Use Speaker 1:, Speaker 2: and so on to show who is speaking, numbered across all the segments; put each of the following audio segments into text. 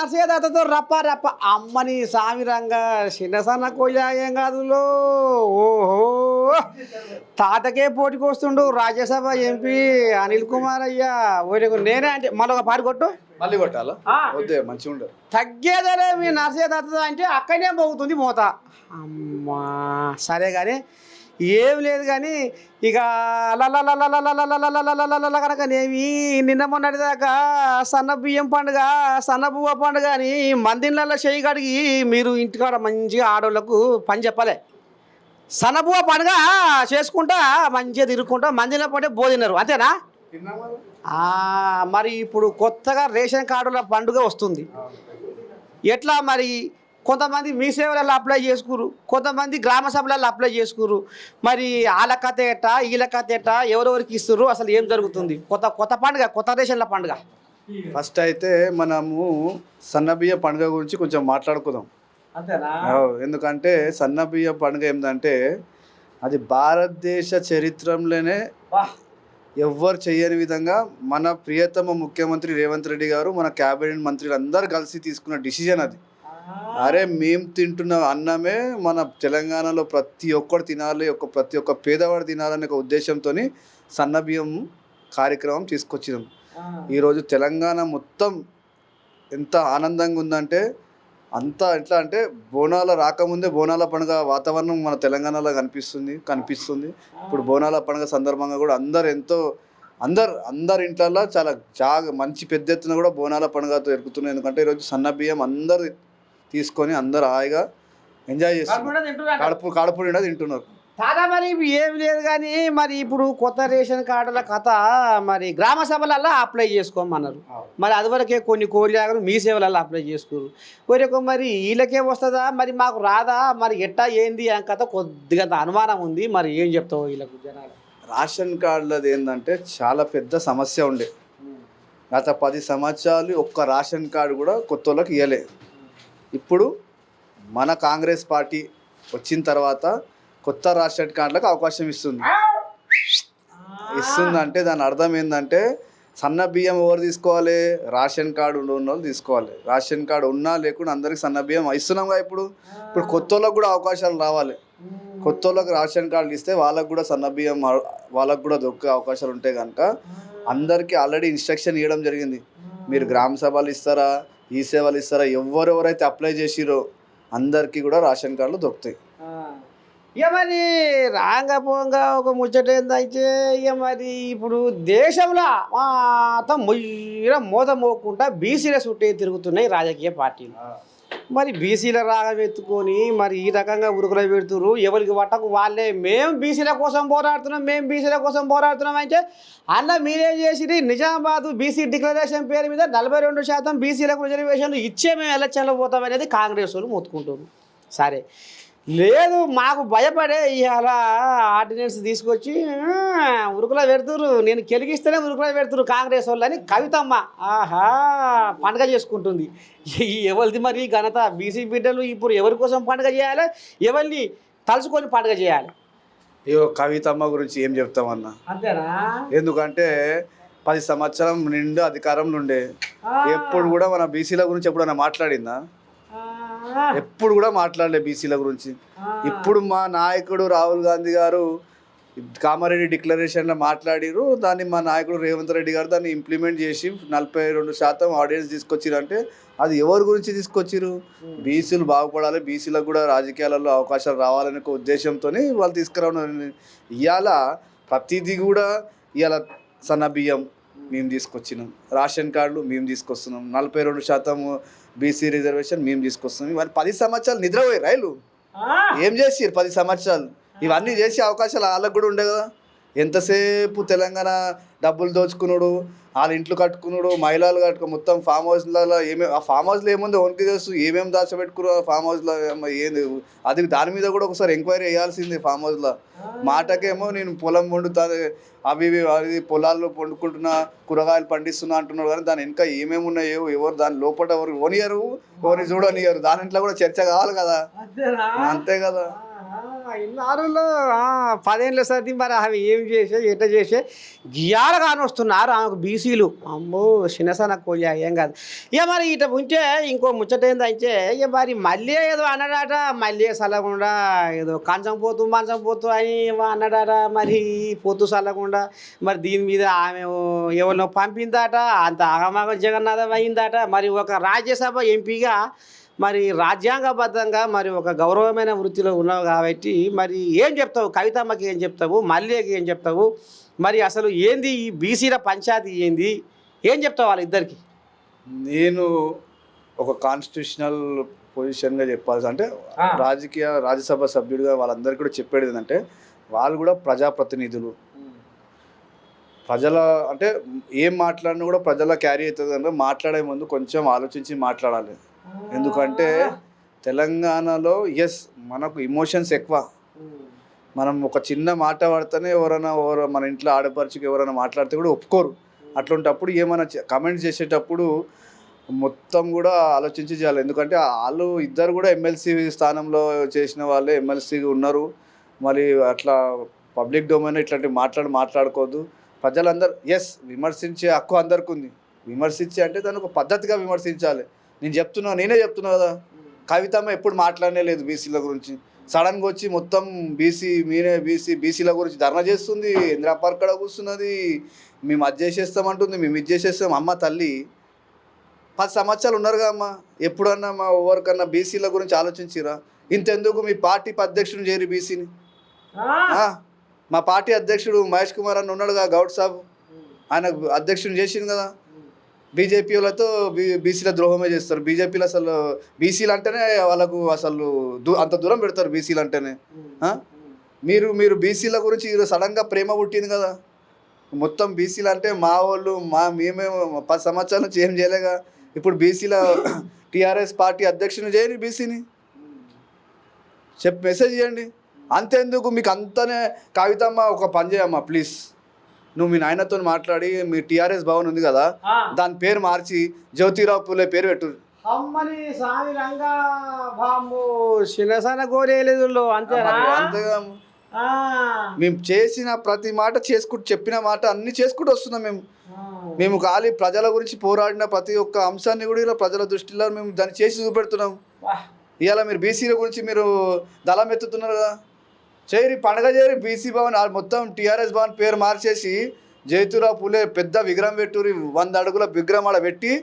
Speaker 1: నర్సేదాతతో రప్ప రప్ప అమ్మని సామిరంగా చిన్న సన్న కొయ్య ఏం కాదులో ఓహో తాతకే పోటీకి వస్తుండు రాజ్యసభ ఎంపీ అనిల్ కుమార్ అయ్యా ఓరికి నేనే అంటే మళ్ళీ ఒక పారి కొట్టు
Speaker 2: మళ్ళీ కొట్టాలా వద్దే మంచిగా ఉండదు
Speaker 1: తగ్గేదరే మీ నర్సేదాత అంటే అక్కడనే పోతుంది మోత అమ్మా సరే కానీ ఏం లేదు కానీ ఇక కనుకనేమి నిన్న మొన్నటిదాకా సన్న బియ్యం పండుగ సన్న బువ్వ పండుగ అని మందిళ్ళల్లో చేయి కడిగి మీరు ఇంటికాడ మంచిగా ఆడోళ్ళకు పని చెప్పలే సన్న బువ్వ పండుగ చేసుకుంటా మంచిగా తిరుగుకుంటా మందిలో పడే భోజనారు అంతేనా మరి ఇప్పుడు కొత్తగా రేషన్ కార్డుల పండుగ వస్తుంది ఎట్లా మరి కొంతమంది మీ సేవలలో అప్లై చేసుకురు కొంతమంది గ్రామ సభలలో అప్లై చేసుకురు మరి వాళ్ళ కథ ఎట్టా వీళ్ళ కథ ఎట్టా ఎవరెవరికి ఇస్తుర్రు అసలు ఏం జరుగుతుంది కొత్త కొత్త పండుగ కొత్త రేషన్ల పండుగ
Speaker 2: ఫస్ట్ అయితే మనము సన్నబియ్య పండుగ గురించి కొంచెం మాట్లాడుకుందాం
Speaker 1: అంతేనా
Speaker 2: ఎందుకంటే సన్నబియ్య పండుగ ఏంటంటే అది భారతదేశ చరిత్రలోనే ఎవ్వరు చేయని విధంగా మన ప్రియతమ ముఖ్యమంత్రి రేవంత్ రెడ్డి గారు మన క్యాబినెట్ మంత్రులు అందరూ కలిసి తీసుకున్న డిసిజన్ అది అరే మేము తింటున్న అన్నమే మన తెలంగాణలో ప్రతి ఒక్కరు తినాలి ప్రతి ఒక్క పేదవాడు తినాలనే ఒక ఉద్దేశంతో సన్నబియ్యం కార్యక్రమం తీసుకొచ్చినాం ఈరోజు తెలంగాణ మొత్తం ఎంత ఆనందంగా ఉందంటే అంతా ఎట్లా అంటే బోనాల రాకముందే బోనాల పండుగ వాతావరణం మన తెలంగాణలో కనిపిస్తుంది ఇప్పుడు బోనాల పండుగ సందర్భంగా కూడా అందరు ఇంట్లల్లో చాలా మంచి పెద్ద ఎత్తున కూడా బోనాల పండుగతో ఎరుకుతున్నాయి ఎందుకంటే ఈరోజు సన్నబియ్యం అందరు తీసుకొని అందరు హాయిగా ఎంజాయ్ చేస్తున్నారు కడుపు నిండా తింటున్నారు
Speaker 1: తాదా మరి ఏమి లేదు కానీ మరి ఇప్పుడు కొత్త రేషన్ కార్డుల కథ మరి గ్రామ సభలలో అప్లై చేసుకోమన్నారు మరి అదివరకే కొన్ని కోరికలు మీ సేవలలో అప్లై చేసుకోరు కోరిక మరి వీళ్ళకే వస్తుందా మరి మాకు రాదా మరి ఎట్టా ఏంది ఆ కథ కొద్దిగా అనుమానం ఉంది మరి ఏం చెప్తావు వీళ్ళకు జనాలు
Speaker 2: రేషన్ కార్డులది ఏంటంటే చాలా పెద్ద సమస్య ఉండే గత 10 సంవత్సరాలు ఒక్క రేషన్ కార్డు కూడా కొత్త వాళ్ళకి ఇవ్వలే ఇప్పుడు మన కాంగ్రెస్ పార్టీ వచ్చిన తర్వాత కొత్త రేషన్ కార్డులకు అవకాశం ఇస్తుందంటే దాని అర్థం ఏంటంటే సన్న బియ్యం ఎవరు తీసుకోవాలి రేషన్ కార్డు ఉన్న వాళ్ళు తీసుకోవాలి రేషన్ కార్డు ఉన్నా లేకుండా అందరికి సన్న బియ్యం ఇస్తున్నాంగా ఇప్పుడు కొత్త వాళ్ళకు కూడా అవకాశాలు రావాలి కొత్త వాళ్ళకి రేషన్ కార్డులు ఇస్తే వాళ్ళకు కూడా సన్న బియ్యం వాళ్ళకు కూడా దొరికే అవకాశాలు ఉంటాయి కనుక అందరికీ ఆల్రెడీ ఇన్స్ట్రక్షన్ ఇవ్వడం జరిగింది మీరు గ్రామ సభలు ఇస్తారా ఈ సేవలు ఇస్తారా ఎవరెవరైతే అప్లై చేసిరో అందరికీ కూడా రేషన్ కార్డులు దొరుకుతాయి
Speaker 1: ఇక మరి రాంగపోంగా ఒక ముచ్చట ఏందంటే ఇక మరి ఇప్పుడు దేశంలో మొత్తం మోత మోకుండా బీసీల చుట్టే తిరుగుతున్నాయి రాజకీయ పార్టీలు మరి బీసీల రాగం ఎత్తుకొని మరి ఈ రకంగా ఉరుకులో పెడుతున్నారు ఎవరికి పట్టకు వాళ్ళే మేము బీసీల కోసం పోరాడుతున్నాం అంటే అన్న మీరేం చేసి నిజామాబాద్ బీసీ డిక్లరేషన్ పేరు మీద 42% బీసీలకు రిజర్వేషన్లు ఇచ్చే మేము ఎలక్షన్లో పోతాం అనేది కాంగ్రెస్ వాళ్ళు మొత్తుకుంటారు సరే లేదు మాకు భయపడే ఇవాళ ఆర్డినెన్స్ తీసుకొచ్చి ఉరుకులో పెడుతురు నేను కెలిగిస్తేనే ఉరుకులో పెడుతురు కాంగ్రెస్ వాళ్ళు అని కవితమ్మ ఆహా పండుగ చేసుకుంటుంది ఎవరిది మరి ఘనత బీసీ బిడ్డలు ఇప్పుడు ఎవరి కోసం పండుగ చేయాలి ఎవరిని తలుచుకొని పండుగ చేయాలి
Speaker 2: కవితమ్మ గురించి ఏం చెప్తామన్నా
Speaker 1: అంతేనా
Speaker 2: ఎందుకంటే 10 సంవత్సరం నిండు అధికారంలో ఉండే ఎప్పుడు కూడా మన బీసీల గురించి ఎప్పుడన్నా మాట్లాడిందా ఎప్పుడు కూడా మాట్లాడలే బీసీల గురించి ఇప్పుడు మా నాయకుడు రాహుల్ గాంధీ గారు కామారెడ్డి డిక్లరేషన్లో మాట్లాడిరు దాన్ని మా నాయకుడు రేవంత్ రెడ్డి గారు దాన్ని ఇంప్లిమెంట్ చేసి 42% ఆడియన్స్ తీసుకొచ్చిరంటే అది ఎవరి గురించి తీసుకొచ్చిరు బీసీలు బాగుపడాలి బీసీలకు కూడా రాజకీయాలలో అవకాశాలు రావాలనే ఉద్దేశంతో వాళ్ళు తీసుకురావడం ఇవాళ ప్రతిదీ కూడా ఇవాళ సన్న బియ్యం మేము తీసుకొచ్చినాం రేషన్ కార్డులు మేము తీసుకొస్తున్నాం 42% బీసీ రిజర్వేషన్ మేము తీసుకొస్తున్నాం ఇవన్నీ 10 సంవత్సరాలు నిద్రపోయి రైలు ఏం చేసి 10 సంవత్సరాలు ఇవన్నీ చేసే అవకాశాలు వాళ్ళకు కూడా ఉండే కదా ఎంతసేపు తెలంగాణ డబ్బులు దోచుకున్నాడు వాళ్ళ ఇంట్లో కట్టుకున్నాడు మహిళలు కట్టుకు మొత్తం ఫామ్ హౌస్లలో ఆ ఫామ్ హౌస్లో ఏముందో ఓన్కి తెలుసు ఏమేమి దాచిపెట్టుకున్నారు ఫామ్ హౌస్లో ఏంది అది దాని మీద కూడా ఒకసారి ఎంక్వైరీ చేయాల్సింది ఫామ్ హౌస్లో మాటకేమో నేను పొలం వండుతాను అవి పొలాల్లో వండుకుంటున్నా కూరగాయలు పండిస్తున్నా అంటున్నారు కానీ దాని ఇంకా ఏమేమి ఉన్నాయో ఎవరు దాని లోపల ఎవరు ఓనియరు ఎవరిని చూడనియరు దాని ఇంట్లో కూడా చర్చ కావాలి కదా అంతే కదా
Speaker 1: ఇన్నారులో 10 ఏళ్ళ సర్ది మరి అవి ఏం చేసే ఎట్ట చేసే గియాల కానొస్తున్నారు ఆమెకు బీసీలు. అమ్మో చిన్నసన కోయా ఏం కాదు. ఇక మరి ఇట ఉంటే ఇంకో ముచ్చట ఏందంటే ఇక మరి మళ్ళీ ఏదో అన్నాడట, మళ్ళీ చల్లకుండా ఏదో కంచం పోతూ మంచం పోతూ అని ఏమో అన్నాడట. మరి పోతూ చల్లకుండా మరి దీని మీద ఆమె ఎవరినో పంపిందట, అంత ఆగమాగం జగన్నాథం అయిందట. మరి ఒక రాజ్యసభ ఎంపీగా మరి రాజ్యాంగబద్ధంగా మరి ఒక గౌరవమైన వృత్తిలో ఉన్నావు కాబట్టి మరి ఏం చెప్తావు? కవితమ్మకి ఏం చెప్తావు? మల్లేకి ఏం చెప్తావు? మరి అసలు ఏంది ఈ బీసీల పంచాయతీ ఏంది? ఏం చెప్తావు వాళ్ళిద్దరికి?
Speaker 2: నేను ఒక కాన్స్టిట్యూషనల్ పొజిషన్గా చెప్పాల్సి అంటే రాజ్యసభ సభ్యుడిగా వాళ్ళందరికీ కూడా చెప్పేది ఏంటంటే వాళ్ళు కూడా ప్రజాప్రతినిధులు. ప్రజల అంటే ఏం మాట్లాడినా కూడా ప్రజల క్యారీ అవుతుంది అంటే మాట్లాడే ముందు కొంచెం ఆలోచించి మాట్లాడాలి. ఎందుకంటే తెలంగాణలో మనకు ఎమోషన్స్ ఎక్కువ. మనం ఒక చిన్న మాట పడితేనే ఎవరైనా మన ఇంట్లో ఆడపడుచుకి ఎవరైనా మాట్లాడితే కూడా ఒప్పుకోరు. అట్లాంటప్పుడు ఏమైనా కమెంట్స్ చేసేటప్పుడు మొత్తం కూడా ఆలోచించి చేయాలి. ఎందుకంటే వాళ్ళు ఇద్దరు కూడా ఎమ్మెల్సీ స్థానంలో చేసిన వాళ్ళే ఎమ్మెల్సీ ఉన్నారు. మరి అట్లా పబ్లిక్ డొమైన్ ఇట్లాంటివి మాట్లాడుకోవద్దు. ప్రజలందరూ విమర్శించే హక్కు అందరికి ఉంది. విమర్శించే అంటే దాన్ని ఒక పద్ధతిగా విమర్శించాలి. నేనే చెప్తున్నా కదా, కవితమ్మ ఎప్పుడు మాట్లాడనే లేదు బీసీల గురించి. సడన్గా వచ్చి మొత్తం బీసీల గురించి ధర్నా చేస్తుంది. ఇందిరా పార్క్ కాడ కూర్చున్నది, మేము అది చేసేస్తామంటుంది, మేము ఇది చేసేస్తాం. అమ్మ తల్లి 10 సంవత్సరాలు ఉన్నారుగా అమ్మ, ఎప్పుడన్నా మా ఎవరికన్నా బీసీల గురించి ఆలోచించిరా? ఇంతెందుకు మీ పార్టీ అధ్యక్షుడు చేరి బీసీని మా పార్టీ అధ్యక్షుడు మహేష్ కుమార్ అన్న ఉన్నాడుగా, గౌడ్ సాబ్, ఆయన అధ్యక్షుడు చేసింది కదా. బీజేపీ వాళ్ళతో బీసీల ద్రోహమే చేస్తారు. బీజేపీలో అసలు బీసీలు అంటేనే వాళ్ళకు అసలు అంత దూరం పెడతారు. బీసీలు అంటేనే మీరు బీసీల గురించి సడన్గా ప్రేమ పుట్టింది కదా. మొత్తం బీసీలు అంటే మా వాళ్ళు మేమే 10 సంవత్సరాల నుంచి ఏం చేయలేగా. ఇప్పుడు బీసీల టీఆర్ఎస్ పార్టీ అధ్యక్షుని చేయని బీసీని మెసేజ్ చేయండి. అంతేందుకు మీకు అంతనే కవితమ్మ ఒక పని చేయమ్మా ప్లీజ్, నువ్వు మీ నాయనతో మాట్లాడి మీ టీఆర్ఎస్ భవన్ ఉంది కదా దాని పేరు మార్చి జ్యోతిరావు పూలే పేరు పెట్టు.
Speaker 1: అమ్మని సామి రంగా బాంబు చిన్నసన కోరేలేదు
Speaker 2: అంతేగా. మేము చేసిన ప్రతి మాట చెప్పిన మాట అన్ని చేసుకుంటూ వస్తున్నాం. మేము ఖాళీ ప్రజల గురించి పోరాడిన ప్రతి ఒక్క అంశాన్ని కూడా ఇలా ప్రజల దృష్టిలో మేము దాన్ని చేసి చూపెడుతున్నాం. ఇవాళ మీరు బీసీల గురించి మీరు దళం ఎత్తుతున్నారు కదా, చేయరి పండగ చేయరి. బీసీ భవన్ మొత్తం టీఆర్ఎస్ భవన్ పేరు మార్చేసి జ్యోతిరావు పూలే పెద్ద విగ్రహం పెట్టురి, 100 అడుగుల విగ్రహం ఆడ పెట్టి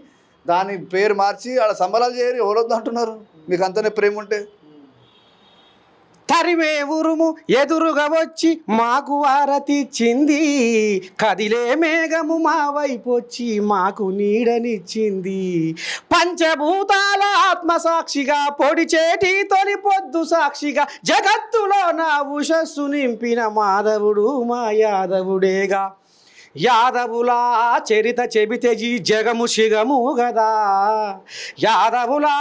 Speaker 2: దాని పేరు మార్చి ఆడ సంబరాలు చేయరి. ఎవరొద్దు అంటున్నారు? మీకు అంతనే ప్రేమ ఉంటే
Speaker 1: తరిమే ఉరుము ఎదురుగా వచ్చి మాకు వారతిచ్చింది, కదిలే మేఘము మా వైపు వచ్చి మాకు నీడనిచ్చింది, పంచభూతాల ఆత్మసాక్షిగా పొడిచేటి తొలి పొద్దు సాక్షిగా జగత్తులో నా ఉషస్సు నింపిన మాధవుడు మా యాదవుడేగా. యాదవులా చరిత చెబితే జగము శిగము గదా, యాదవులా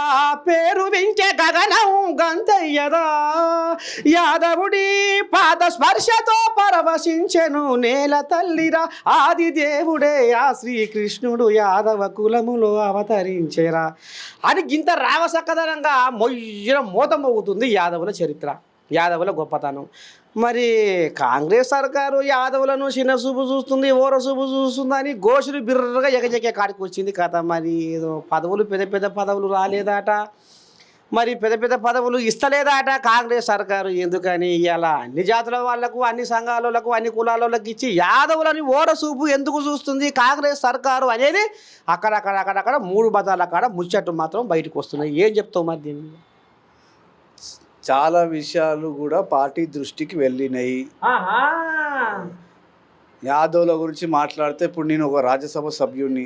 Speaker 1: పేరు వింటే గగనం గంతయ్యదా, యాదవుడి పాద స్పర్శతో పరవశించెను నేల తల్లిరా, ఆది దేవుడే ఆ శ్రీకృష్ణుడు యాదవ కులములో అవతరించెరా అని గింత రావసక్కదనంగా మొయ్యన మూత మోగుతుంది యాదవుల చరిత్ర, యాదవుల గొప్పతనం. మరి కాంగ్రెస్ సర్కారు యాదవులను చిన్న చూపు చూస్తుంది, ఓర చూపు చూస్తుంది అని గోషులు బిర్రగా ఎగజెక్కే కాడికి వచ్చింది కథ. మరి ఏదో పదవులు పెద్ద పదవులు రాలేదాట, మరి పెద్ద పదవులు ఇస్తలేదాట కాంగ్రెస్ సర్కారు. ఎందుకని ఇలా అన్ని జాతుల వాళ్లకు, అన్ని సంఘాలకు, అన్ని కులాలకు ఇచ్చి యాదవులని ఓర చూపు ఎందుకు చూస్తుంది కాంగ్రెస్ సర్కారు అనేది అక్కడక్కడ 3 బతాల కాడ ముచ్చట్టు మాత్రం బయటకు వస్తున్నాయి. ఏం చెప్తావు మరి దీన్ని?
Speaker 2: చాలా విషయాలు కూడా పార్టీ దృష్టికి వెళ్ళినాయి. యాదవుల గురించి మాట్లాడితే ఇప్పుడు నేను ఒక రాజ్యసభ సభ్యుడిని,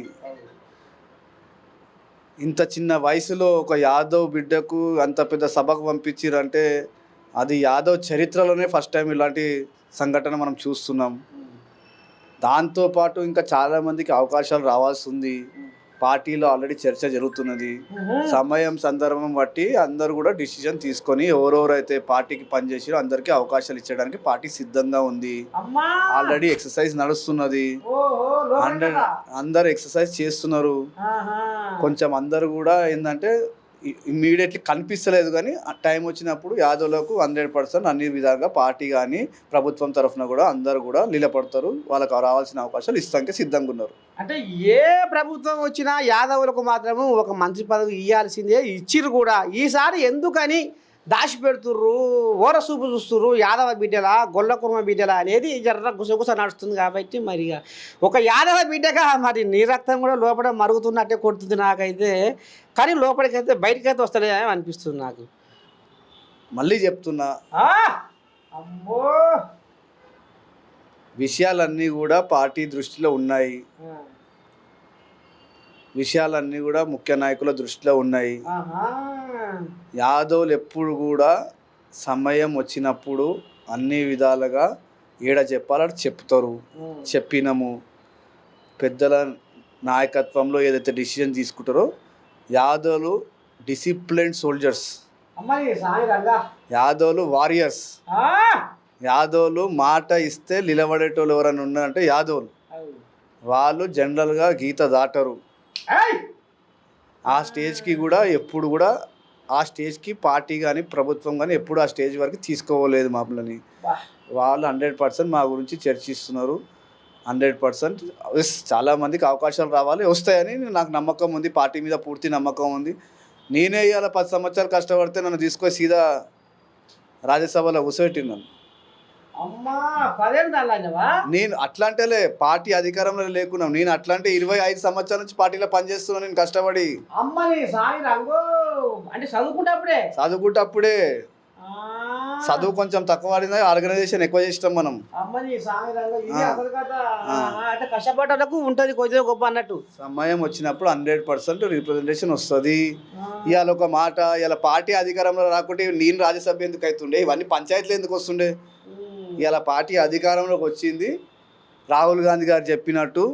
Speaker 2: ఇంత చిన్న వయసులో ఒక యాదవ్ బిడ్డకు అంత పెద్ద సభకు పంపించారంటే అది యాదవ్ చరిత్రలోనే ఫస్ట్ టైం ఇలాంటి సంఘటన మనం చూస్తున్నాం. దాంతోపాటు ఇంకా చాలామందికి అవకాశాలు రావాల్సి ఉంది. పార్టీలో ఆల్రెడీ చర్చ జరుగుతున్నది. సమయం సందర్భం బట్టి అందరూ కూడా డిసిజన్ తీసుకొని ఎవరెవరైతే పార్టీకి పనిచేసారో అందరికీ అవకాశాలు ఇచ్చడానికి పార్టీ సిద్ధంగా ఉంది. ఆల్రెడీ ఎక్సర్సైజ్ నడుస్తున్నది, అందరు ఎక్సర్సైజ్ చేస్తున్నారు. కొంచెం అందరు కూడా ఏంటంటే ఇమ్మీడియట్లీ కనిపిస్తలేదు, కానీ టైం వచ్చినప్పుడు యాదవులకు 100% అన్ని విధాలుగా పార్టీ కానీ ప్రభుత్వం తరఫున కూడా అందరూ కూడా నిలబడతారు. వాళ్ళకు రావాల్సిన అవకాశాలు ఇస్తానికి సిద్ధంగా ఉన్నారు.
Speaker 1: అంటే ఏ ప్రభుత్వం వచ్చినా యాదవులకు మాత్రము ఒక మంత్రి పదవి ఇవ్వాల్సిందే, ఇచ్చిర్రు కూడా. ఈసారి ఎందుకని దాచి పెడుతుర్రు, ఓరసూపు చూస్తుర్రు, యాదవ బిడ్డలా గొల్ల కుర్మ బిడ్డలా అనేది జర్ర గుసగుస నడుస్తుంది. కాబట్టి మరి ఇక ఒక యాదవ బిడ్డగా మరి నీ రక్తం కూడా లోపల మరుగుతున్నట్టే కొడుతుంది నాకైతే. కానీ లోపలికైతే బయటకైతే వస్తలేదని అనిపిస్తుంది నాకు.
Speaker 2: మళ్ళీ చెప్తున్నా,
Speaker 1: అమ్మో
Speaker 2: విషయాలన్నీ కూడా పార్టీ దృష్టిలో ఉన్నాయి, విషయాలన్నీ కూడా ముఖ్య నాయకుల దృష్టిలో ఉన్నాయి. యాదవులు ఎప్పుడు కూడా సమయం వచ్చినప్పుడు అన్ని విధాలుగా ఏడ చెప్పాలని చెప్తారు. చెప్పినాము, పెద్దల నాయకత్వంలో ఏదైతే డిసిజన్ తీసుకుంటారో యాదవులు డిసిప్లిన్డ్ సోల్జర్స్, యాదవులు వారియర్స్, యాదవులు మాట ఇస్తే నిలబడేటోళ్ళు ఎవరైనా ఉన్నారంటే యాదవులు. వాళ్ళు జనరల్గా గీత దాటరు. ఆ స్టేజ్కి కూడా ఎప్పుడు కూడా ఆ స్టేజ్కి పార్టీ కానీ ప్రభుత్వం కానీ ఎప్పుడు ఆ స్టేజ్ వరకు తీసుకోలేదు మమ్మల్ని. వాళ్ళు 100% మా గురించి చర్చిస్తున్నారు. 100% చాలామందికి అవకాశాలు రావాలి, వస్తాయని నాకు నమ్మకం ఉంది. పార్టీ మీద పూర్తి నమ్మకం ఉంది. నేనే ఇవాళ 10 సంవత్సరాలు కష్టపడితే నన్ను తీసుకొని సీదా రాజ్యసభలో కూర్చోబెట్టినాను. నేను అట్లాంటేలే పార్టీ అధికారంలో లేకున్నాం. నేను అట్లాంటి 25 సంవత్సరాల నుంచి పార్టీలో పనిచేస్తున్నాను. నేను కష్టపడి చదువుకుంటప్పుడే చదువు కొంచెం తక్కువ పడింది, ఆర్గనైజేషన్ ఎక్కువ చేసినాం మనం.
Speaker 1: కష్టపడటకు ఉంటుంది కొంచెం గొప్ప అన్నట్టు.
Speaker 2: సమయం వచ్చినప్పుడు 100% రిప్రజెంటేషన్ వస్తుంది. ఇవాళ ఒక మాట, ఇవాళ పార్టీ అధికారంలో రాకుంటే నేను రాజ్యసభ ఎందుకు అవుతుండే, ఇవన్నీ పంచాయతీలు ఎందుకు వస్తుండే? ఇలా పార్టీ అధికారంలోకి వచ్చింది. రాహుల్ గాంధీ గారు చెప్పినట్టు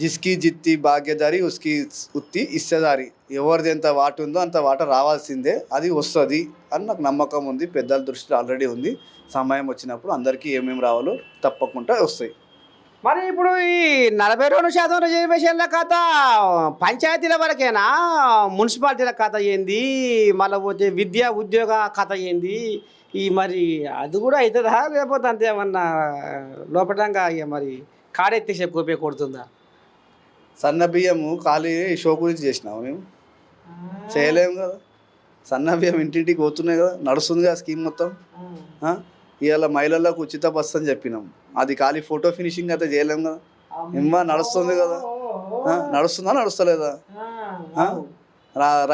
Speaker 2: జిస్కి జిత్తి భాగ్యదారి ఉస్కి ఉత్తి ఇస్సేదారి, ఎవరిది ఎంత వాట ఉందో అంత వాట రావాల్సిందే, అది వస్తుంది అని నాకు నమ్మకం ఉంది. పెద్దల దృష్టిలో ఆల్రెడీ ఉంది. సమయం వచ్చినప్పుడు అందరికీ ఏమేమి రావాలో తప్పకుండా వస్తాయి.
Speaker 1: మరి ఇప్పుడు ఈ 42% రిజర్వేషన్ల కథ పంచాయతీల వరకేనా? మున్సిపాలిటీల కథ ఏంది? మళ్ళీ పోతే విద్యా ఉద్యోగ కథ ఏంది? ఈ మరి అది కూడా అవుతుందా, లేకపోతే అంతే ఏమన్నా లోపటంగా ఇక మరి కాడెత్తేసే కోపే కొడుతుందా?
Speaker 2: సన్న బియ్యము ఖాళీ షో గురించి చేసినాము మేము, చేయలేము కదా. సన్న బియ్యం ఇంటింటికి పోతున్నాయి కదా, నడుస్తుంది కదా స్కీమ్ మొత్తం. ఇవాళ మహిళలకు ఉచిత బస్సు అని చెప్పినాం, అది ఖాళీ ఫోటో ఫినిషింగ్ అయితే చేయలేము కదా. ఇమ్మా నడుస్తుంది కదా, నడుస్తుందా నడుస్తలేదా?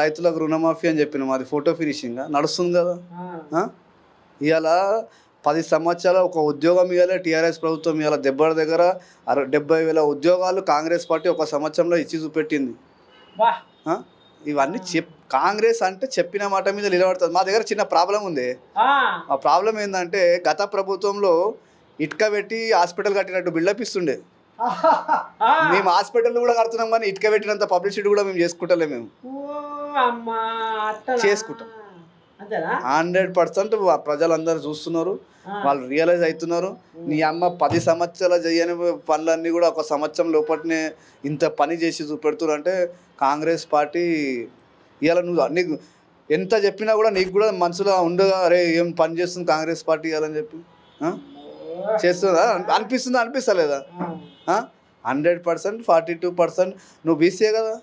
Speaker 2: రైతులకు రుణమాఫీ అని చెప్పినాం, అది ఫోటో ఫినిషింగ్ నడుస్తుంది కదా. ఇవాళ 10 సంవత్సరాలు ఒక ఉద్యోగం ఇవ్వాలి టీఆర్ఎస్ ప్రభుత్వం. ఇవాళ దగ్గర 70,000 ఉద్యోగాలు కాంగ్రెస్ పార్టీ ఒక సంవత్సరంలో ఇచ్చి చూపెట్టింది. ఇవన్నీ కాంగ్రెస్ అంటే చెప్పిన మాట మీద నిలబడుతుంది. మా దగ్గర చిన్న ప్రాబ్లం ఉంది. ఆ ప్రాబ్లం ఏంటంటే గత ప్రభుత్వంలో ఇటుక పెట్టి హాస్పిటల్ కట్టినట్టు బిల్డప్ ఇస్తుండే. మేము హాస్పిటల్ కూడా కడుతున్నాం, కానీ ఇటుక పెట్టినంత పబ్లిసిటీ కూడా మేము చేసుకుంటలే. మేము చేసుకుంటాం 100%. ప్రజలందరూ చూస్తున్నారు, వాళ్ళు రియలైజ్ అవుతున్నారు. నీ అమ్మ 10 సంవత్సరాలు చేయని పనులన్నీ కూడా ఒక సంవత్సరం లోపలనే ఇంత పని చేసి చూపెడుతున్నారు అంటే కాంగ్రెస్ పార్టీ. ఇవాళ నువ్వు నీకు ఎంత చెప్పినా కూడా నీకు కూడా మనసులో ఉండగా, అరే ఏం పని చేస్తుంది కాంగ్రెస్ పార్టీ ఇవ్వాలని చెప్పి చేస్తుందా అనిపిస్తుందా? అనిపిస్తలేదా? 100% 42%. నువ్వు బీసీఏ కదా,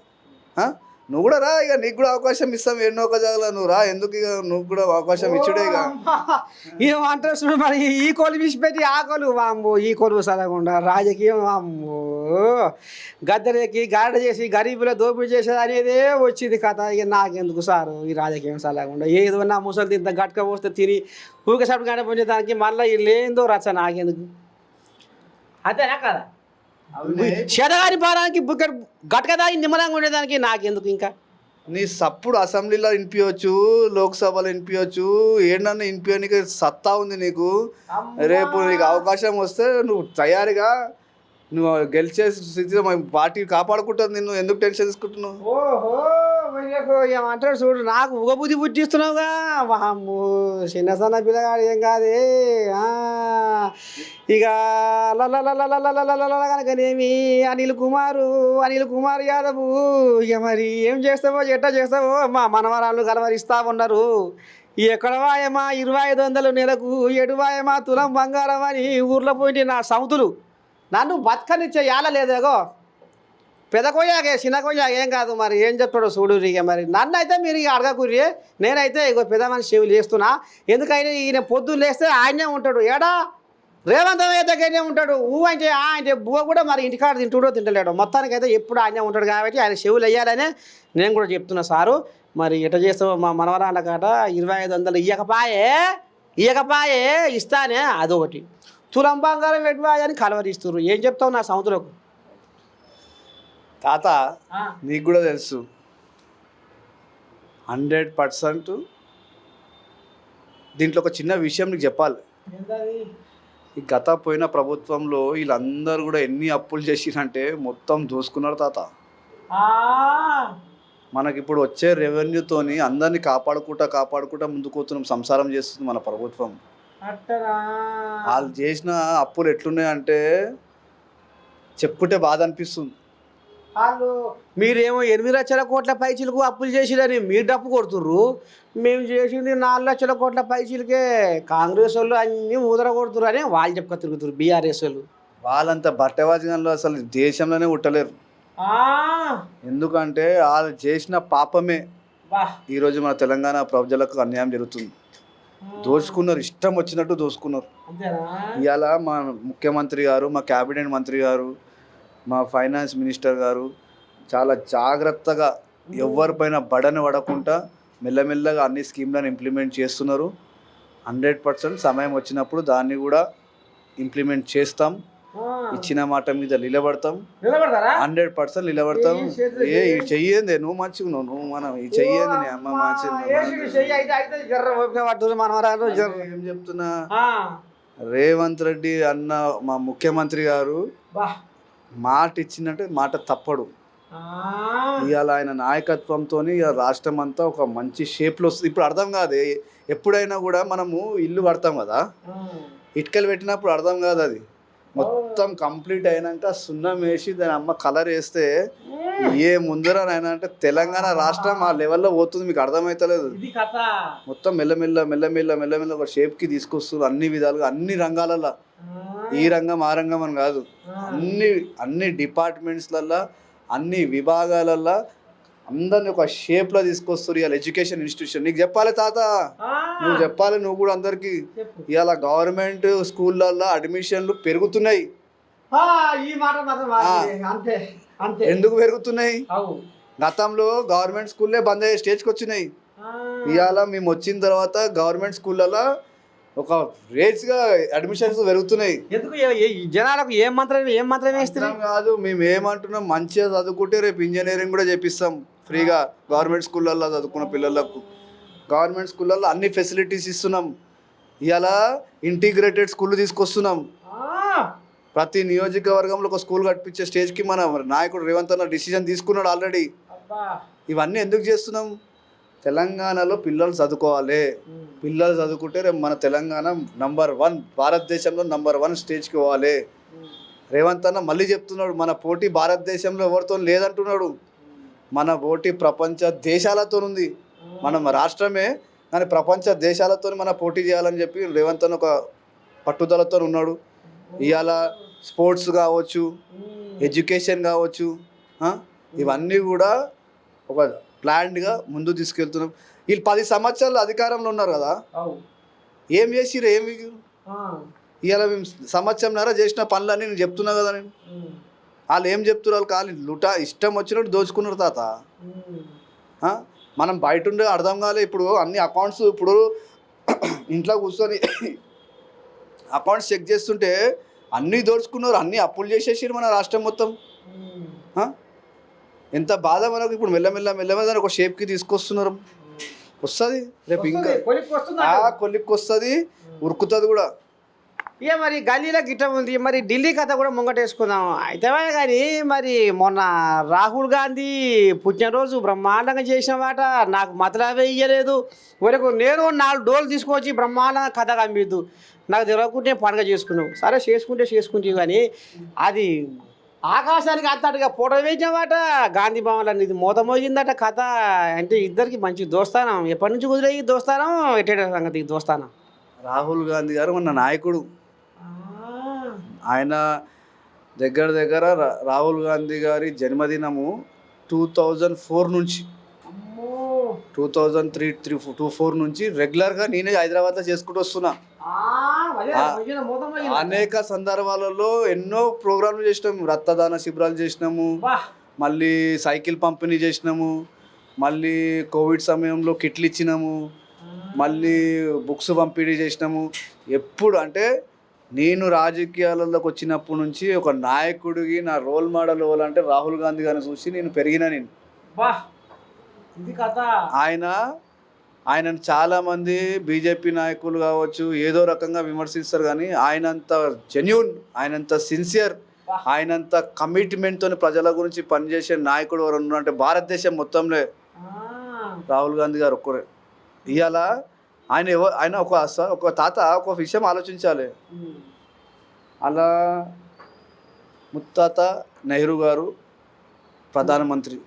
Speaker 2: నువ్వు కూడా రా, ఇక నీకు కూడా అవకాశం ఇస్తాం. ఎన్నో ఒక జాగా నువ్వు రా, ఎందుకు ఇక నువ్వు కూడా అవకాశం ఇచ్చుడే. ఇక
Speaker 1: ఏమంటారు మరి, ఈ కోలు విసిపెట్టి ఆ కోలు వామ్మో, ఈ కోలు సరకుండా రాజకీయం వామ్మో, గద్దెలకి గాడ చేసి గరీబుల దోపిడీ చేసేది అనేదే వచ్చింది కథ. ఇక నాకెందుకు సారు ఈ రాజకీయం సరకుండా, ఏదో నా ముసలి ఇంత గట్క పోస్తే తిని ఊరికే సప్పుడు గడిపోయే దానికి మళ్ళీ లేదో రచ్చ నాకెందుకు? అంతేనా కదా, చెదగారి పారానికి బుక్కడు గట్క దాగి నిమ్మలంగా ఉండేదానికి నాకెందుకు? ఇంకా
Speaker 2: నీ సప్పుడు అసెంబ్లీలో వినిపించవచ్చు, లోక్సభలో వినిపించవచ్చు, ఏంటన్నా వినిపించడానికి సత్తా ఉంది నీకు. రేపు నీకు అవకాశం వస్తే నువ్వు తయారుగా నువ్వు గెలిచే స్థితిలో పార్టీ కాపాడుకుంటుంది. నిన్ను ఎందుకు టెన్షన్ తీసుకుంటున్నావు?
Speaker 1: ఓహో ఏమంటాడు చూడు, నాకు ఉగబుద్ధి పుట్టిస్తున్నావుగా. వామ్మో, చిన్న సన్న పిల్లగాడు ఏం కాదే. ఇక కనుకనేమి అనిల్ కుమార్ యాదవ్, ఇక మరి ఏం చేస్తావో ఎట్టా చేస్తావో మా మనవరాళ్ళు కలవరిస్తా ఉన్నారు. ఎక్కడవాయమా 2500 నెలకు, ఎడువాయమా తులం బంగారం అని ఊర్లో పోయి నా సౌతులు నన్ను బతకనిచ్చే యాల లేదేగో. పెద్ద కొయ్యాగే చిన్న కొయ్యాగ ఏం కాదు, మరి ఏం చెప్తాడో చూడు. ఇక మరి నన్ను అయితే మీరు ఇక అడగకుర్రి, నేనైతే ఇగో పెద్ద మనిషి చెవులు వేస్తున్నా. ఎందుకైనా ఈయన పొద్దున్న లేస్తే ఆయనే ఉంటాడు, ఏడా రేవంత్ దగ్గరనే ఉంటాడు. అంటే అంటే బువ్వ కూడా మరి ఇంటికాడ తింటుడో తింటలేడు, మొత్తానికి అయితే ఎప్పుడు ఆయనే ఉంటాడు. కాబట్టి ఆయన చెవులు వేయాలనే నేను కూడా చెప్తున్నా సారు. మరి ఎట్లా చేస్తావు మా మనవరాళ్ళ కాట 2500 ఇయ్యకపాయే ఇస్తానే, అదొకటి. తులం బంగారం పెట్టివాయని కలవరిస్తున్నారు. ఏం చెప్తావు నా సముద్రకు?
Speaker 2: తాత నీకు కూడా తెలుసు 100%. దీంట్లో ఒక చిన్న విషయం నీకు చెప్పాలి. ఈ పోయిన ప్రభుత్వంలో వీళ్ళందరూ కూడా ఎన్ని అప్పులు చేసిరంటే మొత్తం దోసుకున్నారు తాత. మనకిప్పుడు వచ్చే రెవెన్యూతోని అందరినీ కాపాడుకుంటా ముందుకు పోతున్నాం, సంసారం చేస్తుంది మన ప్రభుత్వం. వాళ్ళు చేసిన అప్పులు ఎట్లున్నాయంటే చెప్పుకుంటే బాధ అనిపిస్తుంది.
Speaker 1: వాళ్ళు మీరేమో 8 లక్షల కోట్ల పైచీలకు అప్పులు చేసిరని మీరు డప్పు కొడుతుర్రు. మేము చేసింది 4 లక్షల కోట్ల పైచీలకే. కాంగ్రెస్ వాళ్ళు అన్నీ ఊదర కొడుతురు అని వాళ్ళు చెప్పుక తిరుగుతున్నారు. బీఆర్ఎస్ వాళ్ళు
Speaker 2: వాళ్ళంతా బట్టవాజంలో అసలు దేశంలోనే ఉట్టలేరు. ఎందుకంటే వాళ్ళు చేసిన పాపమే ఈరోజు మన తెలంగాణ ప్రజలకు అన్యాయం జరుగుతుంది. దోచుకున్నారు, ఇష్టం వచ్చినట్టు దోచుకున్నారు. ఇవాళ మా ముఖ్యమంత్రి గారు, మా క్యాబినెట్ మంత్రి గారు, మా ఫైనాన్స్ మినిస్టర్ గారు చాలా జాగ్రత్తగా ఎవరిపైన బడని పడకుండా మెల్లమెల్లగా అన్ని స్కీమ్లను ఇంప్లిమెంట్ చేస్తున్నారు. 100% సమయం వచ్చినప్పుడు దాన్ని కూడా ఇంప్లిమెంట్ చేస్తాం. ఇచ్చిన మాట మీద నిలబడతాం, 100% నిలబడతాం. చెయ్యింది నువ్వు మంచిగా ఉన్నావు, నువ్వు మనం ఈ చెయ్యింది నీ అమ్మ మంచిగా. ఏం చెప్తున్నా, రేవంత్ రెడ్డి అన్న మా ముఖ్యమంత్రి గారు మాట ఇచ్చినట్టు మాట తప్పడు. ఇవాళ ఆయన నాయకత్వంతో రాష్ట్రం అంతా ఒక మంచి షేప్లో వస్తుంది. ఇప్పుడు అర్థం కాదు, ఎప్పుడైనా కూడా మనము ఇల్లు కడతాం కదా, ఇటుకలు పెట్టినప్పుడు అర్థం కాదు. అది మొత్తం కంప్లీట్ అయినాక సున్నం వేసి దాని అమ్మ కలర్ వేస్తే ఏ ముందరనైనా అంటే తెలంగాణ రాష్ట్రం ఆ లెవెల్లో పోతుంది. మీకు అర్థమవుతలేదు. మొత్తం మెల్లమెల్ల ఒక షేప్కి తీసుకొస్తుంది. అన్ని విధాలుగా అన్ని రంగాలలో, ఈ రంగం ఆ రంగం అని కాదు, అన్ని డిపార్ట్మెంట్స్లల్లో అన్ని విభాగాలల్లో అందరిని ఒక షేప్లో తీసుకొస్తారు. ఇవాళ ఎడ్యుకేషన్ ఇన్స్టిట్యూషన్ నీకు చెప్పాలి తాత, నువ్వు చెప్పాలి, నువ్వు కూడా అందరికీ. ఇవాళ గవర్నమెంట్ స్కూళ్ళల్లో అడ్మిషన్లు పెరుగుతున్నాయి. ఎందుకు పెరుగుతున్నాయి? గతంలో గవర్నమెంట్ స్కూల్లే బంద్ అయ్యే స్టేజ్కి వచ్చినాయి. ఇవాళ మేము వచ్చిన తర్వాత గవర్నమెంట్ స్కూళ్ళల్లో ఒక రేట్స్గా అడ్మిషన్స్ పెరుగుతున్నాయి.
Speaker 1: జనాలకు ఏం మంత్రం వేస్తున్నాం
Speaker 2: కాదు, మేము ఏమంటున్నాం, మంచిగా చదువుకుంటే రేపు ఇంజనీరింగ్ కూడా చేపిస్తాం ఫ్రీగా. గవర్నమెంట్ స్కూళ్ళల్లో చదువుకున్న పిల్లలకు గవర్నమెంట్ స్కూళ్ళల్లో అన్ని ఫెసిలిటీస్ ఇస్తున్నాం. ఇవాళ ఇంటిగ్రేటెడ్ స్కూల్ తీసుకొస్తున్నాం. ప్రతి నియోజకవర్గంలో ఒక స్కూల్ కట్టించే స్టేజ్కి మన నాయకుడు రేవంత్ అన్న డిసిజన్ తీసుకున్నాడు ఆల్రెడీ. ఇవన్నీ ఎందుకు చేస్తున్నాం? తెలంగాణలో పిల్లలు చదువుకోవాలి. పిల్లలు చదువుకుంటే రేపు మన తెలంగాణ నంబర్ 1 భారతదేశంలో నంబర్ 1 స్టేజ్కి పోవాలి. రేవంత్ అన్న మళ్ళీ చెప్తున్నాడు, మన పోటీ భారతదేశంలో ఎవరితో లేదంటున్నాడు. మన పోటీ ప్రపంచ దేశాలతో ఉంది. మనం రాష్ట్రమే కానీ ప్రపంచ దేశాలతో మన పోటీ చేయాలని చెప్పి రేవంత్ అన్న ఒక పట్టుదలతో ఉన్నాడు. ఇవాళ స్పోర్ట్స్ కావచ్చు, ఎడ్యుకేషన్ కావచ్చు, ఇవన్నీ కూడా ఒక ప్లాన్డ్గా ముందు తీసుకెళ్తున్నాం. వీళ్ళు 10 సంవత్సరాలు అధికారంలో ఉన్నారు కదా, ఏం చేసిరు? ఏమి ఇవాళ మేము సంవత్సరంన్నర చేసిన పనులన్నీ నేను చెప్తున్నా కదా. నేను వాళ్ళు ఏం చెప్తున్నారు? వాళ్ళు లుటా ఇష్టం వచ్చినట్టు దోచుకున్నారు తాత. మనం బయట ఉండే అర్థం కాలే. ఇప్పుడు అన్ని అకౌంట్స్, ఇప్పుడు ఇంట్లో కూర్చొని అకౌంట్స్ చెక్ చేస్తుంటే అన్నీ దోచుకున్నారు, అన్నీ అప్పులు చేసేసారు మన రాష్ట్రం మొత్తం. ఎంత బాధ మనకు. ఇప్పుడు మెల్లమెల్ల ఒక షేప్కి తీసుకొస్తున్నారు. వస్తుంది రేపు, ఇంకా కొలిక్కి వస్తుంది, ఉరుకుతుంది కూడా.
Speaker 1: ఇక మరి గల్లీలో గిట్ట ఉంది, మరి ఢిల్లీ కథ కూడా ముంగటేసుకుందాం అయితే. కానీ మరి మొన్న రాహుల్ గాంధీ పుట్టినరోజు బ్రహ్మాండంగా చేసినమాట, నాకు మతలవే ఇయ్యలేదు. వరకు నేను 4 డోలు తీసుకొచ్చి బ్రహ్మాండంగా కథ కమ్మిద్దు, నాకు తెలియకుంటే పండుగ చేసుకున్నావు. సరే చేసుకుంటే కానీ అది ఆకాశానికి అంతటిగా ఫోటో వేసినమాట గాంధీ భవన్లో. ఇది మోతమోగిందట కథ. అంటే ఇద్దరికి మంచి దోస్తానం. ఎప్పటి నుంచి కుదిరే దోస్తానం, ఎట్టే సంగతి దోస్తానం.
Speaker 2: రాహుల్ గాంధీ గారు మన నాయకుడు. ఆయన దగ్గర రాహుల్ గాంధీ గారి జన్మదినము 2004 నుంచి 2003-24 నుంచి రెగ్యులర్గా నేనే హైదరాబాద్లో చేసుకుంటూ వస్తున్నా. అనేక సందర్భాలలో ఎన్నో ప్రోగ్రాంలు చేసినాము. రక్తదాన శిబిరాలు చేసినాము, మళ్ళీ సైకిల్ పంపిణీ చేసినాము, మళ్ళీ కోవిడ్ సమయంలో కిట్లు ఇచ్చినాము, మళ్ళీ బుక్స్ పంపిణీ చేసినాము. ఎప్పుడు అంటే నేను రాజకీయాలలోకి వచ్చినప్పటి నుంచి ఒక నాయకుడికి నా రోల్ మోడల్ అంటే రాహుల్ గాంధీ గారిని చూసి నేను పెరిగిన. నేను ఆయనను చాలామంది బీజేపీ నాయకులు కావచ్చు ఏదో రకంగా విమర్శిస్తారు, కానీ ఆయనంత జెన్యూన్, ఆయనంత సిన్సియర్, ఆయనంత కమిట్మెంట్తో ప్రజల గురించి పనిచేసే నాయకుడు ఎవరు ఉన్నారంటే భారతదేశం మొత్తంలో రాహుల్ గాంధీ గారు ఒక్కరే. ఇవాళ ఆయన ఒక తాత ఒక విషయం ఆలోచించాలి. అలా ముత్తాత నెహ్రూ గారు ప్రధానమంత్రి,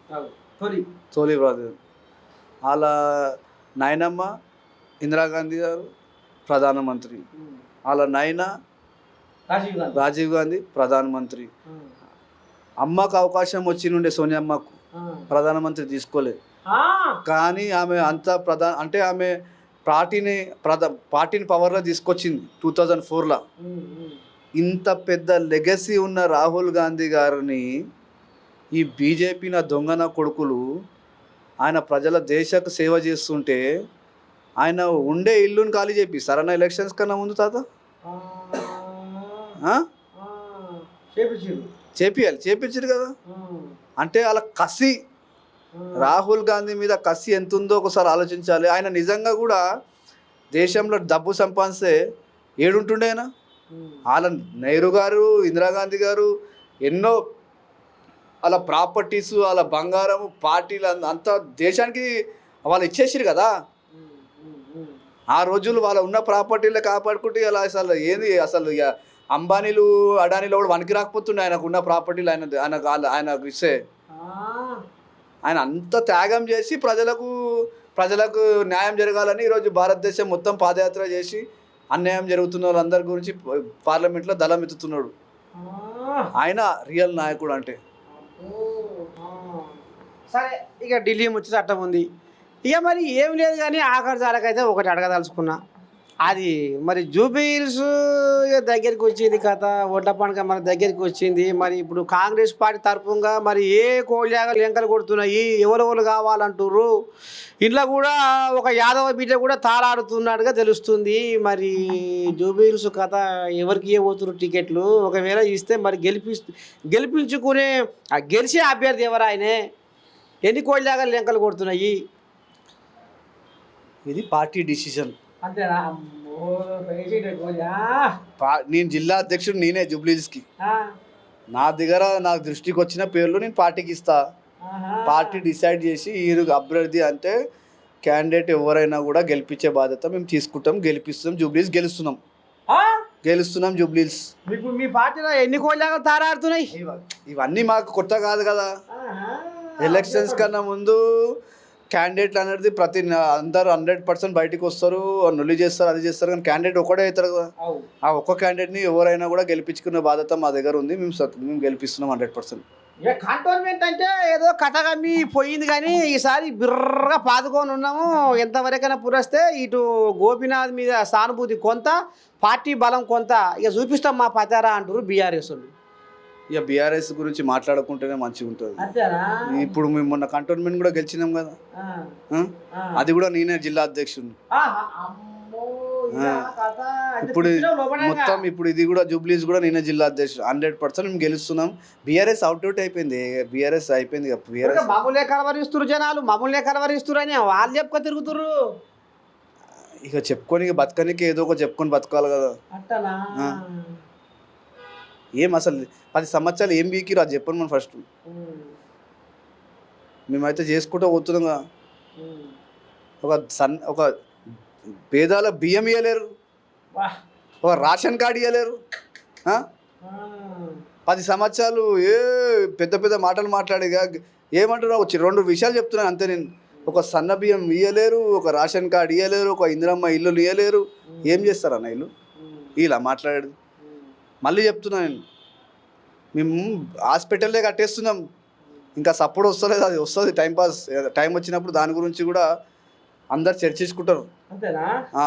Speaker 2: తొలి ప్రధాని. అలా నాయనమ్మ ఇందిరాగాంధీ గారు ప్రధానమంత్రి, వాళ్ళ నాయన రాజీవ్ గాంధీ ప్రధానమంత్రి. అమ్మకు అవకాశం వచ్చి నుండే సోనియమ్మకు ప్రధానమంత్రి తీసుకోలేదు, కానీ ఆమె అంత అంటే ఆమె పార్టీని పవర్లో తీసుకొచ్చింది 2004లో. ఇంత పెద్ద లెగసీ ఉన్న రాహుల్ గాంధీ గారిని ఈ బీజేపీ నా దొంగన కొడుకులు ఆయన ప్రజల దేశకు సేవ చేస్తుంటే ఆయన ఉండే ఇల్లుని ఖాళీ చేపిస్తారన్న ఎలక్షన్స్ కన్నా ముందు తాత. చేపించారు కదా. అంటే అలా కసి, రాహుల్ గాంధీ మీద కసి ఎంత ఉందో ఒకసారి ఆలోచించాలి. ఆయన నిజంగా కూడా దేశంలో డబ్బు సంపాదిస్తే ఏడుంటుండే ఆయన. వాళ్ళ నెహ్రూ గారు ఇందిరాగాంధీ గారు ఎన్నో వాళ్ళ ప్రాపర్టీస్, వాళ్ళ బంగారం, పార్టీలు అంతా దేశానికి వాళ్ళు ఇచ్చేసారు కదా. ఆ రోజులు వాళ్ళ ఉన్న ప్రాపర్టీలే కాపాడుకుంటే అలా అసలు ఏంది, అసలు ఇక అంబానీలు అడానీలు కూడా వనికి రాకపోతుండే ఆయనకు ఉన్న ప్రాపర్టీలు ఆయనకు ఇస్తే. ఆయన అంత త్యాగం చేసి ప్రజలకు న్యాయం జరగాలని ఈరోజు భారతదేశం మొత్తం పాదయాత్ర చేసి అన్యాయం జరుగుతున్న వాళ్ళందరి గురించి పార్లమెంట్లో దళం ఎత్తుతున్నాడు. ఆయన రియల్ నాయకుడు అంటే.
Speaker 1: సరే, ఇక ఢిల్లీ ముచ్చట చట్టం ఉంది. ఇక మరి ఏం లేదు, కానీ ఆఖరి జాలకైతే ఒకటి అడగదలుచుకున్నా. అది మరి జూబిలీహిల్స్ దగ్గరికి వచ్చింది కథ, ఓట్ల పండుగ మన దగ్గరికి వచ్చింది. మరి ఇప్పుడు కాంగ్రెస్ పార్టీ తరఫుగా మరి ఏ కోళ్ళాగలు ఎంకలు కొడుతున్నాయి, ఎవరెవరు కావాలంటుర్రు. ఇంట్లో కూడా ఒక యాదవ బిడ్డ కూడా తాళాడుతున్నాడుగా తెలుస్తుంది. మరి జూబిలీహిల్స్ కథ ఎవరికి ఇవ్వబోతున్నారు టికెట్లు, ఒకవేళ ఇస్తే మరి గెలిపించుకునే గెలిచే అభ్యర్థి ఎవరు, ఆయనే ఎన్ని కోళ్ళాగలు ఎంకలు కొడుతున్నాయి.
Speaker 2: ఇది పార్టీ డిసిషన్.
Speaker 1: అంతేనా?
Speaker 2: నేను జిల్లా అధ్యక్షుడు, నేనే జూబ్లీహిల్స్కి. నాకు దృష్టికి వచ్చిన పేర్లు నేను పార్టీకి ఇస్తా. పార్టీ డిసైడ్ చేసి ఈ అభ్యర్థి అంటే క్యాండిడేట్ ఎవరైనా కూడా గెలిపించే బాధ్యత మేము తీసుకుంటాం, గెలిపిస్తున్నాం. జూబ్లీహిల్స్ గెలుస్తున్నాం జూబ్లీహిల్స్.
Speaker 1: మీ పార్టీలో ఎన్ని కోళ్ళగా తారాడుతున్నాయి?
Speaker 2: ఇవన్నీ మాకు కొత్త కాదు కదా. ఎలక్షన్స్ కన్నా ముందు క్యాండిడేట్లు అనేది అందరు 100% బయటకు వస్తారు, నొల్లి చేస్తారు, అది చేస్తారు, కానీ క్యాండిడేట్ ఒకటే అవుతారు కదా. ఆ ఒక్క క్యాండిడేట్ని ఎవరైనా కూడా గెలిపించుకునే బాధ్యత మా దగ్గర ఉంది. మేము గెలిపిస్తున్నాం 100%.
Speaker 1: ఇక కంటోన్మెంట్ అంటే ఏదో కటగమ్మి పోయింది, కానీ ఈసారి బిర్రగా పాదుకొని ఉన్నాము. ఎంతవరకైనా పురస్తే ఇటు గోపీనాథ్ మీద సానుభూతి కొంత, పార్టీ బలం కొంత. ఇక చూపిస్తాం మా పతారా అంటారు బీఆర్ఎస్ వాళ్ళు.
Speaker 2: ఇక బీఆర్ఎస్ గురించి మాట్లాడుకుంటేనే మంచిగా ఉంటుంది. ఇప్పుడు మేము మొన్న కంటోన్మెంట్ కూడా గెలిచినాం కదా, అది కూడా నేనే జిల్లా అధ్యక్షుడిని. ఇప్పుడు ఇది కూడా జూబ్లీహిల్స్ కూడా నేనే జిల్లా అధ్యక్షుడు. 100% మేము గెలుస్తున్నాం. బీఆర్ఎస్ అవుట్ అయిపోయింది. బీఆర్ఎస్ అయిపోయింది. బీఆర్ఎస్.
Speaker 1: జనాలు, మమ్మల్నే కలవరిస్తురు అని వాళ్ళు చెప్పుకో తిరుగుతురు.
Speaker 2: ఇక చెప్పుకొని బతకనికి ఏదో ఒక చెప్పుకొని బతకాలి కదా.
Speaker 1: అట్టనా
Speaker 2: ఆ. ఏం అసలు 10 సంవత్సరాలు ఏం బీకిరు అది చెప్పండి మనం ఫస్ట్. మేమైతే చేసుకుంటూ పోతున్నాం కదా. ఒక పేదాల బియ్యం ఇవ్వలేరు,
Speaker 1: వా
Speaker 2: ఒక రేషన్ కార్డు ఇవ్వలేరు. 10 సంవత్సరాలు పెద్ద పెద్ద మాటలు మాట్లాడేగా ఏమంటున్నావు? 2 విషయాలు చెప్తున్నాను అంతే నేను. ఒక సన్న బియ్యం ఇవ్వలేరు, ఒక రేషన్ కార్డు ఇవ్వలేరు, ఒక ఇందిరమ్మ ఇల్లులు ఇవ్వలేరు. ఏం చేస్తారన్న ఇల్లు ఇలా మాట్లాడాడు. మళ్ళీ చెప్తున్నా నేను, మేము హాస్పిటల్లే కట్టేస్తున్నాం, ఇంకా సపోర్ట్ వస్తలేదు. అది వస్తుంది టైంపాస్. టైం వచ్చినప్పుడు దాని గురించి కూడా అందరు చర్చించుకుంటారు.
Speaker 1: అంతేనా?
Speaker 2: ఆ.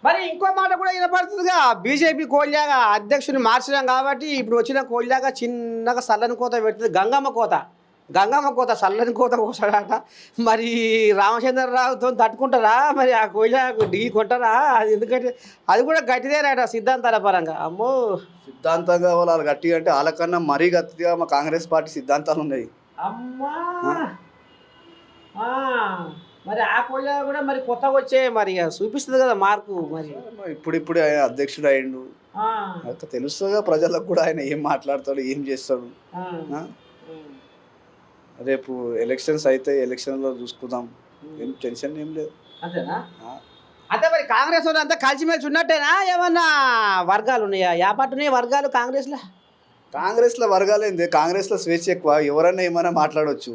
Speaker 1: మరి ఇంకో మాట కూడా వినపడుతుందిగా, బీజేపీ కోల్యాగా అధ్యక్షుని మార్చినాం కాబట్టి ఇప్పుడు వచ్చిన కోల్యాగా చిన్నగా సల్లని కోత పెడుతుంది. గంగమ్మ కోత సల్లని కోత కోసాడట. మరి రామచంద్రరావుతో తట్టుకుంటారా మరి ఆ కోల్యాకు ఢీ కొంటారా? అది ఎందుకంటే అది కూడా గట్టిదేరాట సిద్ధాంతాల పరంగా. అమ్మో
Speaker 2: సిద్ధాంతంగా వాళ్ళు గట్టిగా అంటే వాళ్ళకన్నా మరీ గట్టిగా మా కాంగ్రెస్ పార్టీ సిద్ధాంతాలు ఉన్నాయి.
Speaker 1: అమ్మా మరి ఆ కోల్యా కూడా మరి కొత్తగా వచ్చే మరి చూపిస్తుంది కదా మార్పు. మరి
Speaker 2: ఇప్పుడిప్పుడే ఆయన అధ్యక్షుడు అయ్యిండు, అయితే తెలుస్తుందిగా ప్రజలకు కూడా ఆయన ఏం మాట్లాడతాడు, ఏం చేస్తాడు. రేపు ఎలక్షన్స్ అయితే ఎలక్షన్లో చూసుకుందాం, ఏం టెన్షన్ ఏం లేదు.
Speaker 1: అంతేనా? అంటే మరి కాంగ్రెస్ వాళ్ళు అంతా కలిసిమెలిసి ఉన్నట్టేనా? ఏమన్నా వర్గాలు ఉన్నాయా? యాపాటు ఉన్నాయి వర్గాలు కాంగ్రెస్లో?
Speaker 2: కాంగ్రెస్లో వర్గాలేంది, కాంగ్రెస్లో స్వేచ్ఛ ఎక్కువ, ఎవరన్నా ఏమైనా మాట్లాడవచ్చు.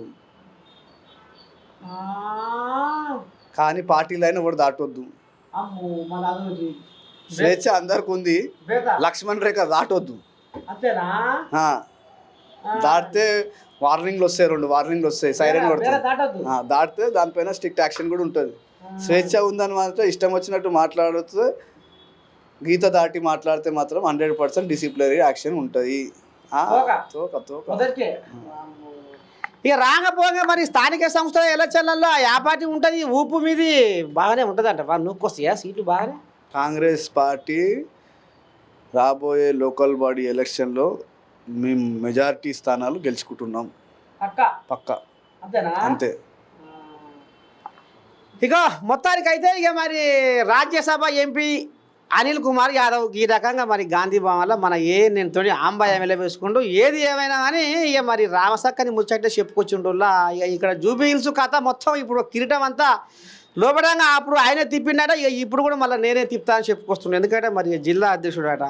Speaker 2: కానీ పార్టీలు అయినా కూడా దాటొద్దు. స్వేచ్ఛ అందరికి ఉంది, లక్ష్మణ్ రేఖ దాటొద్దు.
Speaker 1: అంతేనా?
Speaker 2: దాటితే వార్నింగ్లు వస్తాయి, 2 వార్నింగ్లు వస్తాయి, సైరన్ కొడతాయి. దాటితే దానిపైన స్ట్రిక్ట్ యాక్షన్ కూడా ఉంటుంది. స్వేచ్ఛ ఉందని మాత్రం ఇష్టం వచ్చినట్టు మాట్లాడుతూ గీత దాటి మాట్లాడితే మాత్రం 100% డిసిప్లినరీ యాక్షన్ ఉంటుంది.
Speaker 1: ఇక రాకపోగా మరి స్థానిక సంస్థల ఎలక్షన్లలో ఆ పార్టీ ఉంటుంది, ఊపు మీది బాగానే ఉంటుంది అంట. వాళ్ళు నూక్కొస్తాయా సీట్లు బాగానే?
Speaker 2: కాంగ్రెస్ పార్టీ రాబోయే లోకల్ బాడీ ఎలక్షన్లో మేము మెజారిటీ స్థానాలు గెలుచుకుంటున్నాం పక్కా. అంతే.
Speaker 1: ఇక మొత్తానికైతే ఇక మరి రాజ్యసభ ఎంపీ అనిల్ కుమార్ యాదవ్ ఈ రకంగా మరి గాంధీ భవన్లో మన నేను ఆంబాయి ఎమ్మెల్యే వేసుకుంటూ ఏది ఏమైనా కానీ ఇక మరి రామసక్కని ముచ్చట్టే చెప్పుకొచ్చిండుల్లా. ఇక ఇక్కడ జూబీ హిల్స్ కథ మొత్తం ఇప్పుడు కిరీటం అంతా లోపడంగా అప్పుడు ఆయనే తిప్పిండట, ఇక ఇప్పుడు కూడా మళ్ళీ నేనే తిప్పుతా అని చెప్పుకొస్తున్నాను. ఎందుకంటే మరి జిల్లా అధ్యక్షుడు అట.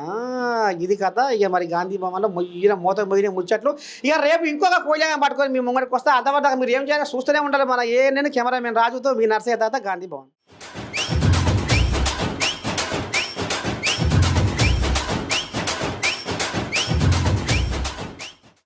Speaker 1: ఇది కథ. ఇక మరి గాంధీ భవన్లో మొదటి ముచ్చట్లు. ఇక రేపు ఇంకొక కోయిలాగా పట్టుకొని మీ ముంగడికి వస్తే అంతవరకు మీరు ఏం చేయాలి చూస్తూనే ఉండాలి. మన నేను కెమెరామెన్ రాజుతో మీ నర్సయ్య తాత గాంధీ భవన్.